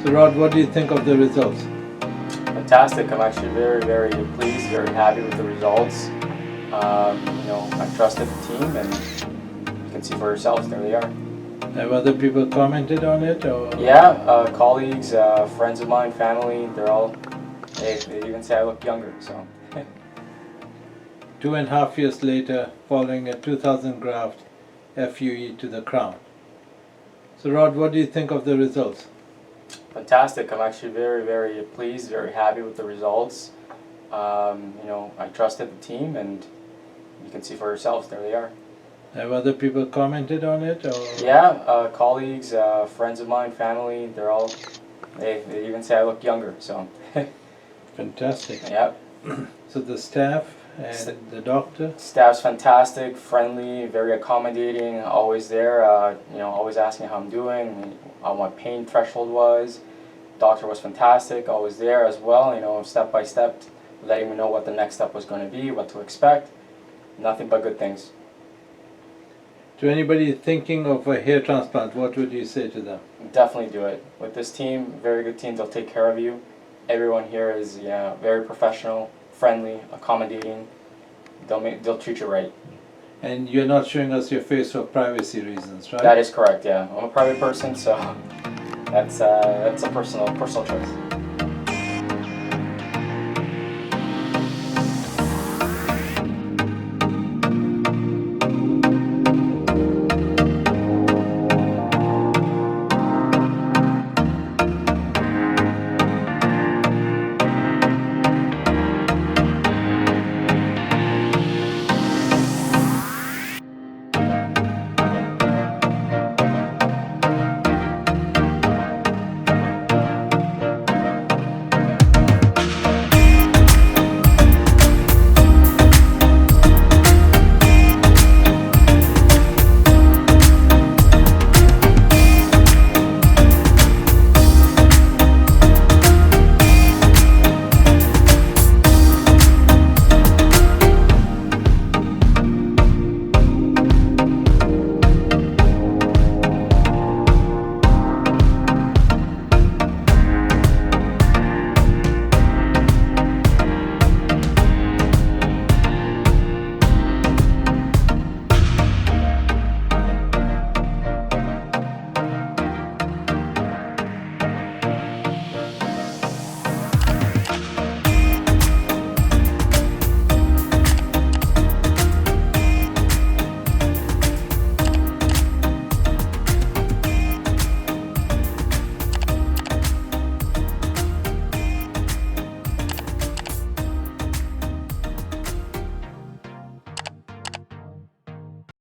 So Rod, what do you think of the results? Fantastic. I'm actually very pleased, very happy with the results. I trusted the team, and you can see for yourselves, there they are. Have other people commented on it? Or? Yeah, colleagues, friends of mine, family, they even say I look younger, so. 2.5 years later, following a 2000 graft FUE to the crown. So Rod, what do you think of the results? Fantastic. I'm actually very pleased, very happy with the results. I trusted the team, and you can see for yourselves, there they are. Have other people commented on it? Or? Yeah, colleagues, friends of mine, family, they even say I look younger, so. Fantastic. Yeah. So the staff and the doctor? Staff's fantastic, friendly, very accommodating, always there, always asking how I'm doing, how my pain threshold was. Doctor was fantastic, always there as well, step by step, letting me know what the next step was going to be, what to expect. Nothing but good things. To anybody thinking of a hair transplant, what would you say to them? Definitely do it. With this team, very good team, they'll take care of you. Everyone here is very professional, friendly, accommodating. They'll treat you right. And you're not showing us your face for privacy reasons, right? That is correct, yeah. I'm a private person, so that's a personal choice.